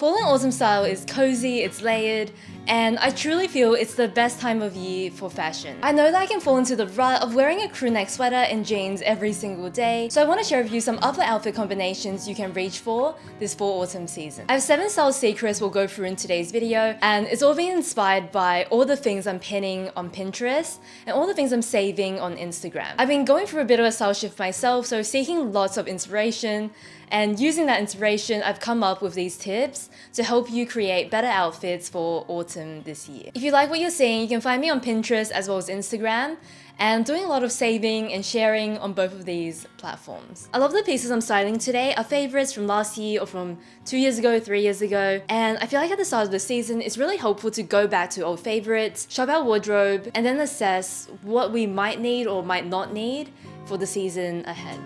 Fall and autumn style is cozy, it's layered, and I truly feel it's the best time of year for fashion. I know that I can fall into the rut of wearing a crew neck sweater and jeans every single day, so I want to share with you some other outfit combinations you can reach for this fall-autumn season. I have 7 style secrets we'll go through in today's video, and it's all being inspired by all the things I'm pinning on Pinterest and all the things I'm saving on Instagram. I've been going through a bit of a style shift myself, so seeking lots of inspiration, and using that inspiration, I've come up with these tips to help you create better outfits for autumn this year. If you like what you're seeing, you can find me on Pinterest as well as Instagram, and I'm doing a lot of saving and sharing on both of these platforms. A lot of the pieces I'm styling today are favorites from last year or from 2 years ago, 3 years ago, and I feel like at the start of the season, it's really helpful to go back to old favorites, shop our wardrobe, and then assess what we might need or might not need for the season ahead.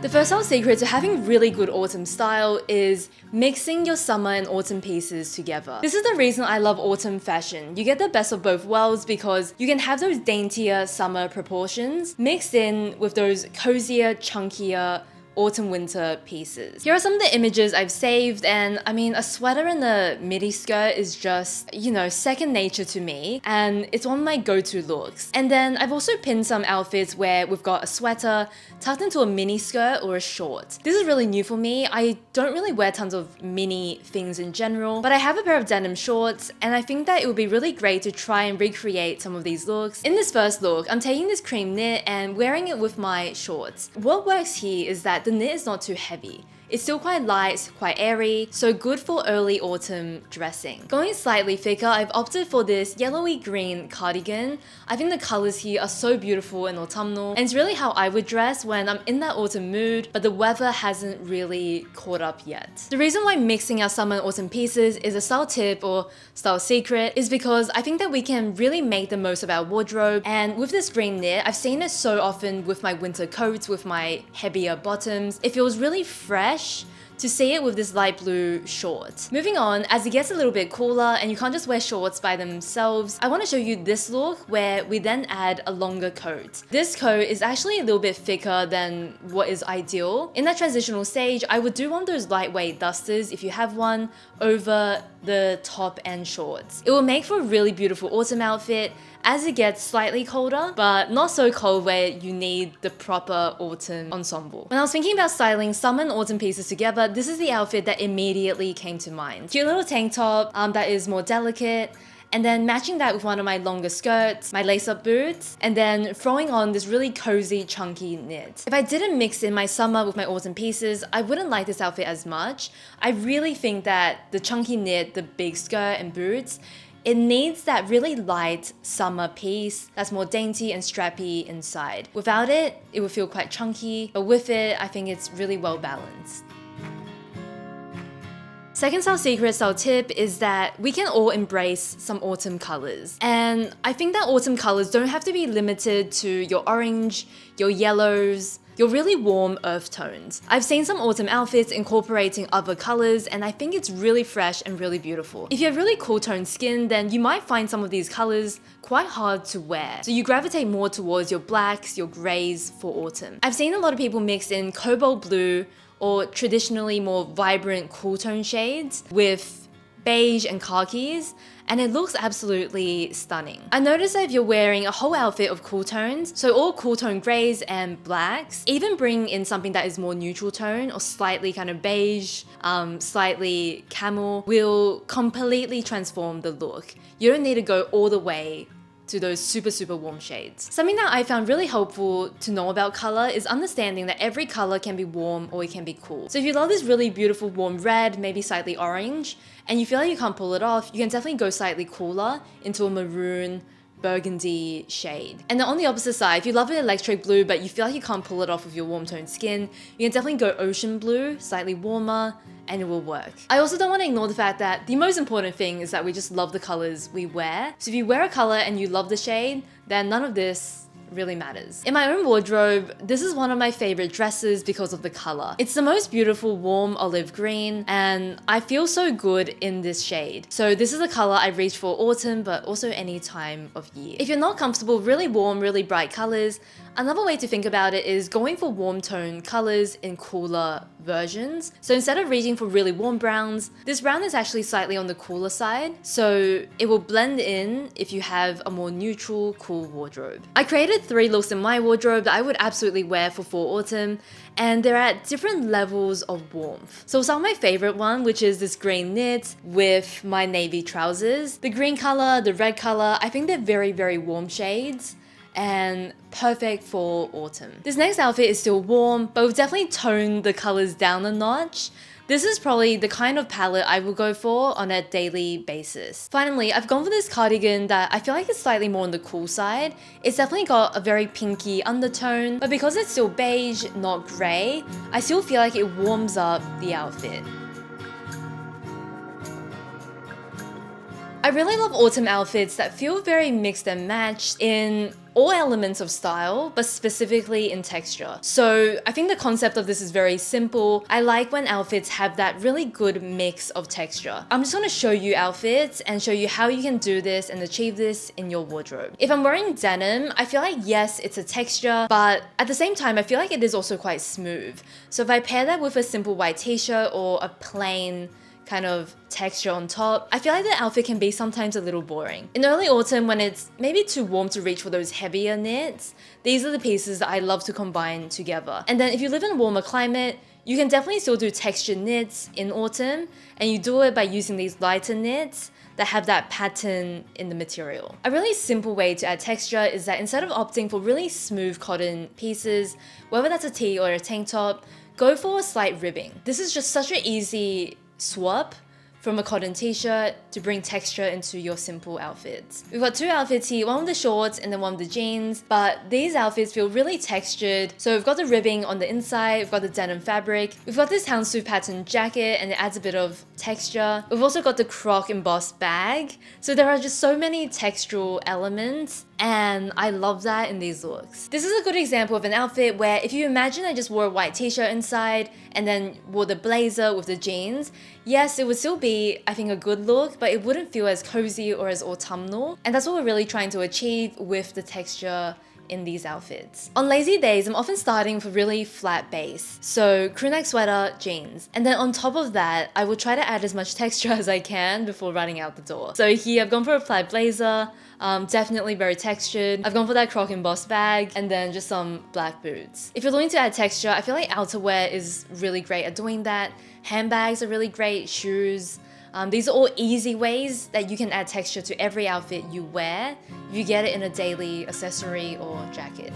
The first whole secret to having really good autumn style is mixing your summer and autumn pieces together. This is the reason I love autumn fashion. You get the best of both worlds because you can have those daintier summer proportions mixed in with those cozier, chunkier autumn-winter pieces. Here are some of the images I've saved, and I mean, a sweater and a midi skirt is just, you know, second nature to me, and it's one of my go-to looks. And then I've also pinned some outfits where we've got a sweater tucked into a mini skirt or a short. This is really new for me. I don't really wear tons of mini things in general, but I have a pair of denim shorts, and I think that it would be really great to try and recreate some of these looks. In this first look, I'm taking this cream knit and wearing it with my shorts. What works here is that the knit is not too heavy. It's still quite light, quite airy, so good for early autumn dressing. Going slightly thicker, I've opted for this yellowy green cardigan. I think the colors here are so beautiful and autumnal, and it's really how I would dress when I'm in that autumn mood, but the weather hasn't really caught up yet. The reason why mixing our summer and autumn pieces is a style tip or style secret is because I think that we can really make the most of our wardrobe, and with this green knit, I've seen it so often with my winter coats, with my heavier bottoms. It feels really fresh to see it with this light blue short. Moving on, as it gets a little bit cooler and you can't just wear shorts by themselves, I want to show you this look where we then add a longer coat. This coat is actually a little bit thicker than what is ideal. In that transitional stage, I would do one of those lightweight dusters, if you have one, over the top and shorts. It will make for a really beautiful autumn outfit as it gets slightly colder, but not so cold where you need the proper autumn ensemble. When I was thinking about styling summer and autumn pieces together, this is the outfit that immediately came to mind. Cute little tank top that is more delicate, and then matching that with one of my longer skirts, my lace-up boots, and then throwing on this really cozy, chunky knit. If I didn't mix in my summer with my autumn pieces, I wouldn't like this outfit as much. I really think that the chunky knit, the big skirt and boots, it needs that really light summer piece that's more dainty and strappy inside. Without it, it would feel quite chunky, but with it, I think it's really well balanced. Second style secret, style tip is that we can all embrace some autumn colors. And I think that autumn colors don't have to be limited to your orange, your yellows, your really warm earth tones. I've seen some autumn outfits incorporating other colors, and I think it's really fresh and really beautiful. If you have really cool toned skin, then you might find some of these colors quite hard to wear. So you gravitate more towards your blacks, your grays for autumn. I've seen a lot of people mix in cobalt blue or traditionally more vibrant cool tone shades with beige and khakis, and it looks absolutely stunning. I noticed that if you're wearing a whole outfit of cool tones, so all cool tone grays and blacks, even bring in something that is more neutral tone or slightly kind of beige, slightly camel, will completely transform the look. You don't need to go all the way to those super warm shades. Something that I found really helpful to know about color is understanding that every color can be warm or it can be cool. So if you love this really beautiful warm red, maybe slightly orange, and you feel like you can't pull it off, you can definitely go slightly cooler into a maroon, burgundy shade. And then on the opposite side, if you love an electric blue but you feel like you can't pull it off with your warm toned skin, you can definitely go ocean blue, slightly warmer, and it will work. I also don't want to ignore the fact that the most important thing is that we just love the colors we wear. So if you wear a color and you love the shade, then none of this really matters. In my own wardrobe, this is one of my favorite dresses because of the color. It's the most beautiful warm olive green, and I feel so good in this shade. So this is a color I reach for autumn, but also any time of year. If you're not comfortable with really warm, really bright colors, Another way to think about it is going for warm tone colors in cooler versions. So instead of reaching for really warm browns, this brown is actually slightly on the cooler side, so it will blend in if you have a more neutral, cool wardrobe. I created 3 looks in my wardrobe that I would absolutely wear for fall autumn, and they're at different levels of warmth. So some of my favorite one, which is this green knit with my navy trousers. The green color, the red color, I think they're very, very warm shades and perfect for autumn. This next outfit is still warm, but we've definitely toned the colors down a notch. This is probably the kind of palette I will go for on a daily basis. Finally, I've gone for this cardigan that I feel like is slightly more on the cool side. It's definitely got a very pinky undertone, but because it's still beige, not grey, I still feel like it warms up the outfit. I really love autumn outfits that feel very mixed and matched in all elements of style, but specifically in texture. So I think the concept of this is very simple. I like when outfits have that really good mix of texture. I'm just gonna show you outfits and show you how you can do this and achieve this in your wardrobe. If I'm wearing denim, I feel like yes, it's a texture, but at the same time, I feel like it is also quite smooth. So if I pair that with a simple white t-shirt or a plain kind of texture on top, I feel like the outfit can be sometimes a little boring. In early autumn, when it's maybe too warm to reach for those heavier knits, these are the pieces that I love to combine together. And then if you live in a warmer climate, you can definitely still do textured knits in autumn, and you do it by using these lighter knits that have that pattern in the material. A really simple way to add texture is that instead of opting for really smooth cotton pieces, whether that's a tee or a tank top, go for a slight ribbing. This is just such an easy swap from a cotton t-shirt to bring texture into your simple outfits. We've got 2 outfits here, one with the shorts and then one with the jeans, but these outfits feel really textured. So we've got the ribbing on the inside, we've got the denim fabric, we've got this houndstooth pattern jacket and it adds a bit of texture. We've also got the croc embossed bag. So there are just so many textural elements, and I love that in these looks. This is a good example of an outfit where if you imagine I just wore a white t-shirt inside and then wore the blazer with the jeans, yes, it would still be, I think, a good look, but it wouldn't feel as cozy or as autumnal. And that's what we're really trying to achieve with the texture in these outfits. On lazy days, I'm often starting with a really flat base. So crewneck sweater, jeans. And then on top of that, I will try to add as much texture as I can before running out the door. So here I've gone for a plaid blazer, definitely very textured. I've gone for that croc embossed bag and then just some black boots. If you're looking to add texture, I feel like outerwear is really great at doing that. Handbags are really great, shoes. These are all easy ways that you can add texture to every outfit you wear if you get it in a daily accessory or jacket.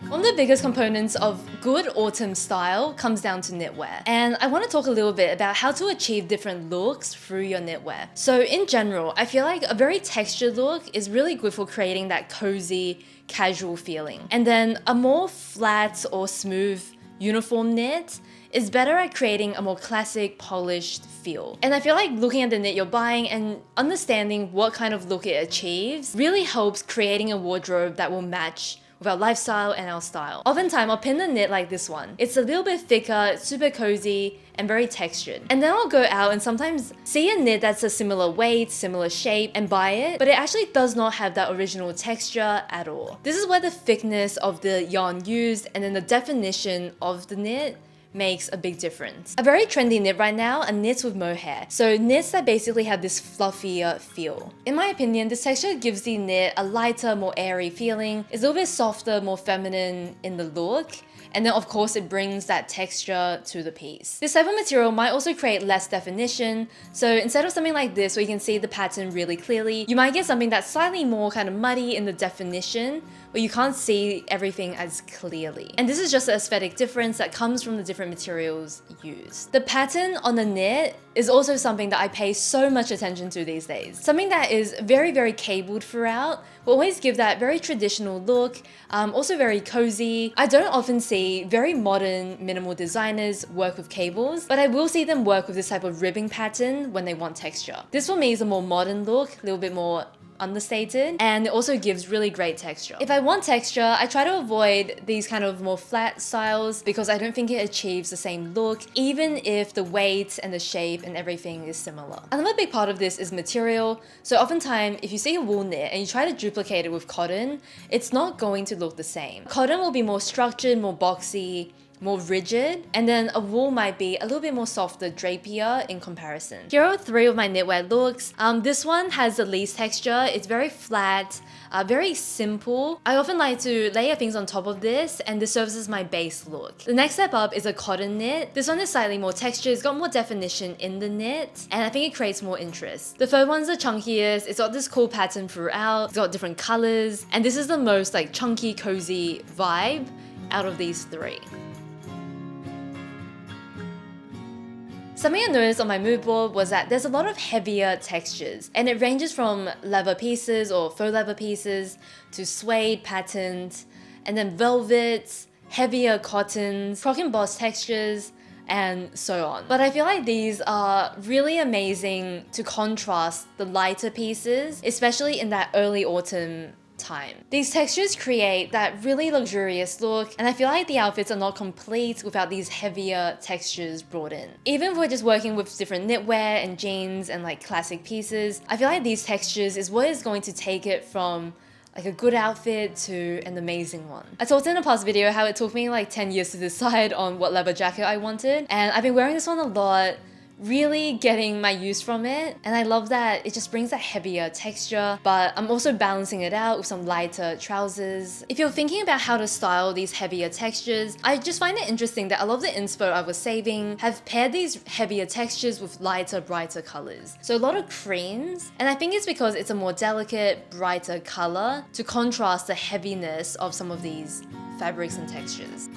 One of the biggest components of good autumn style comes down to knitwear. And I want to talk a little bit about how to achieve different looks through your knitwear. So in general, I feel like a very textured look is really good for creating that cozy, casual feeling. And then a more flat or smooth uniform knit is better at creating a more classic, polished feel. And I feel like looking at the knit you're buying and understanding what kind of look it achieves really helps creating a wardrobe that will match with our lifestyle and our style. Oftentimes, I'll pin the knit like this one. It's a little bit thicker, it's super cozy, and very textured. And then I'll go out and sometimes see a knit that's a similar weight, similar shape, and buy it, but it actually does not have that original texture at all. This is where the thickness of the yarn used and then the definition of the knit makes a big difference. A very trendy knit right now are knits with mohair. So knits that basically have this fluffier feel. In my opinion, this texture gives the knit a lighter, more airy feeling. It's a little bit softer, more feminine in the look. And then of course it brings that texture to the piece. This type of material might also create less definition. So instead of something like this where you can see the pattern really clearly, you might get something that's slightly more kind of muddy in the definition, where you can't see everything as clearly. And this is just an aesthetic difference that comes from the different materials used. The pattern on the knit is also something that I pay so much attention to these days. Something that is very, very cabled throughout will always give that very traditional look, also very cozy. I don't often see very modern minimal designers work with cables, but I will see them work with this type of ribbing pattern when they want texture. This for me is a more modern look, a little bit more understated, and it also gives really great texture. If I want texture, I try to avoid these kind of more flat styles because I don't think it achieves the same look, even if the weight and the shape and everything is similar. Another big part of this is material. So oftentimes, if you see a wool knit and you try to duplicate it with cotton, it's not going to look the same. Cotton will be more structured, more boxy, more rigid, and then a wool might be a little bit more softer, drapier in comparison. Here are 3 of my knitwear looks. This one has the least texture. It's very flat, very simple. I often like to layer things on top of this, and this serves as my base look. The next step up is a cotton knit. This one is slightly more texture, it's got more definition in the knit, and I think it creates more interest. The third one's the chunkiest. It's got this cool pattern throughout, it's got different colors, and this is the most like chunky, cozy vibe out of these 3. Something I noticed on my mood board was that there's a lot of heavier textures, and it ranges from leather pieces or faux leather pieces to suede patterns, and then velvets, heavier cottons, croc embossed textures, and so on. But I feel like these are really amazing to contrast the lighter pieces, especially in that early autumn time. These textures create that really luxurious look, and I feel like the outfits are not complete without these heavier textures brought in. Even if we're just working with different knitwear and jeans and like classic pieces, I feel like these textures is what is going to take it from like a good outfit to an amazing one. I talked in a past video how it took me like 10 years to decide on what leather jacket I wanted, and I've been wearing this one a lot, really getting my use from it, and I love that it just brings that heavier texture, but I'm also balancing it out with some lighter trousers. If you're thinking about how to style these heavier textures, I just find it interesting that a lot of the inspo I was saving have paired these heavier textures with lighter, brighter colors. So a lot of creams, and I think it's because it's a more delicate, brighter color to contrast the heaviness of some of these fabrics and textures.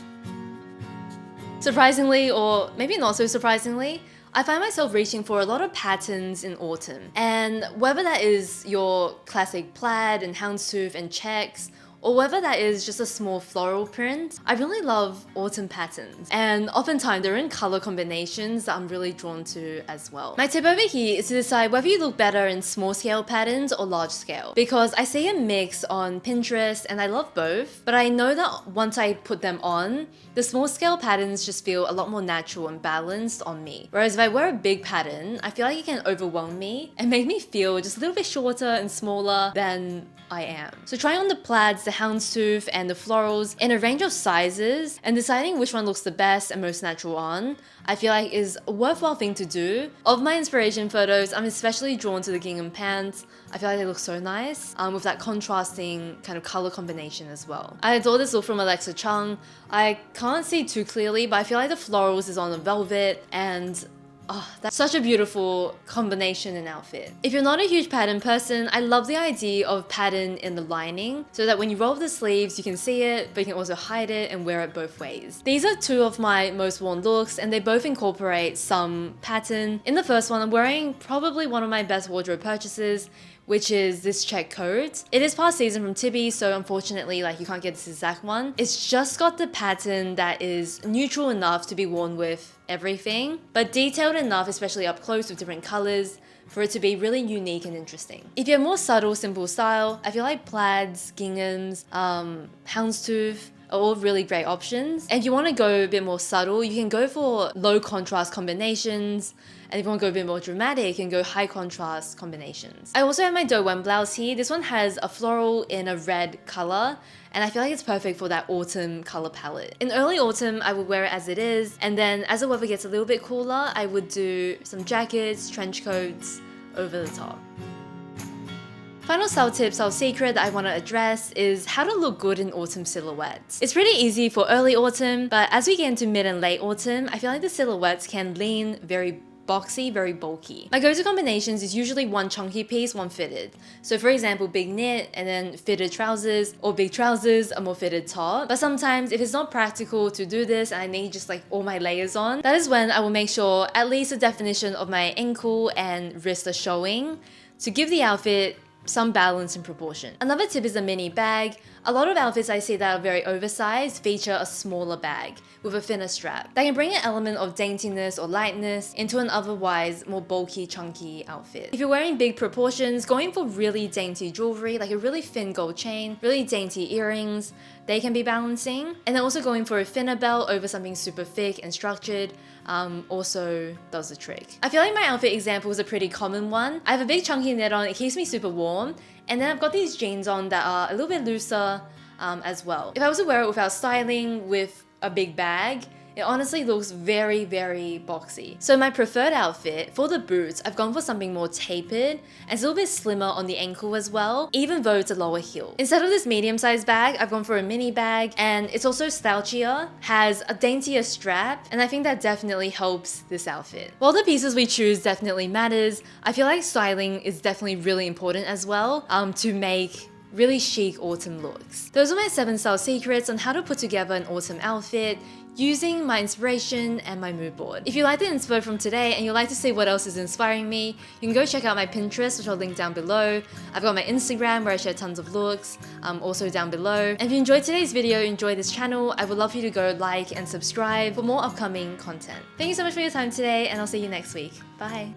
Surprisingly, or maybe not so surprisingly, I find myself reaching for a lot of patterns in autumn, and whether that is your classic plaid and houndstooth and checks, or whether that is just a small floral print, I really love autumn patterns, and oftentimes they're in color combinations that I'm really drawn to as well. My tip over here is to decide whether you look better in small scale patterns or large scale, because I see a mix on Pinterest and I love both, but I know that once I put them on, the small scale patterns just feel a lot more natural and balanced on me. Whereas if I wear a big pattern, I feel like it can overwhelm me and make me feel just a little bit shorter and smaller than I am. So trying on the plaids, the houndstooth, and the florals in a range of sizes and deciding which one looks the best and most natural on, I feel like is a worthwhile thing to do. Of my inspiration photos, I'm especially drawn to the gingham pants. I feel like they look so nice with that contrasting kind of color combination as well. I adore this look from Alexa Chung. I can't see too clearly, but I feel like the florals is on the velvet, and oh, that's such a beautiful combination and outfit. If you're not a huge pattern person, I love the idea of pattern in the lining so that when you roll up the sleeves, you can see it, but you can also hide it and wear it both ways. These are 2 of my most worn looks, and they both incorporate some pattern. In the first one, I'm wearing probably one of my best wardrobe purchases, which is this check coat. It is past season from Tibi, so unfortunately like you can't get this exact one. It's just got the pattern that is neutral enough to be worn with everything, but detailed enough, especially up close with different colors, for it to be really unique and interesting. If you have more subtle, simple style, I feel like plaids, ginghams, houndstooth are all really great options. And if you want to go a bit more subtle, you can go for low contrast combinations. And if you want to go a bit more dramatic, you can go high contrast combinations. I also have my Dowen blouse here. This one has a floral in a red color, and I feel like it's perfect for that autumn color palette. In early autumn, I would wear it as it is, and then as the weather gets a little bit cooler, I would do some jackets, trench coats over the top. Final style tip, style secret that I want to address is how to look good in autumn silhouettes. It's pretty easy for early autumn, but as we get into mid and late autumn, I feel like the silhouettes can lean very boxy, very bulky. My go-to combinations is usually one chunky piece, one fitted. So for example, big knit and then fitted trousers, or big trousers, a more fitted top. But sometimes if it's not practical to do this and I need just like all my layers on, that is when I will make sure at least the definition of my ankle and wrist are showing to give the outfit some balance and proportion. Another tip is a mini bag. A lot of outfits I see that are very oversized feature a smaller bag with a thinner strap that can bring an element of daintiness or lightness into an otherwise more bulky, chunky outfit. If you're wearing big proportions, going for really dainty jewelry, like a really thin gold chain, really dainty earrings, they can be balancing. And then also going for a thinner belt over something super thick and structured also does the trick. I feel like my outfit example is a pretty common one. I have a big chunky knit on, it keeps me super warm, and then I've got these jeans on that are a little bit looser as well. If I was to wear it without styling with a big bag, it honestly looks very, very boxy. So my preferred outfit, for the boots, I've gone for something more tapered and it's a little bit slimmer on the ankle as well, even though it's a lower heel. Instead of this medium-sized bag, I've gone for a mini bag, and it's also slouchier, has a daintier strap, and I think that definitely helps this outfit. While the pieces we choose definitely matters, I feel like styling is definitely really important as well to make really chic autumn looks. Those are my 7 style secrets on how to put together an autumn outfit using my inspiration and my mood board. If you liked the inspo from today and you'd like to see what else is inspiring me, you can go check out my Pinterest, which I'll link down below. I've got my Instagram where I share tons of looks, also down below. And if you enjoyed today's video, enjoy this channel, I would love for you to go like and subscribe for more upcoming content. Thank you so much for your time today, and I'll see you next week. Bye.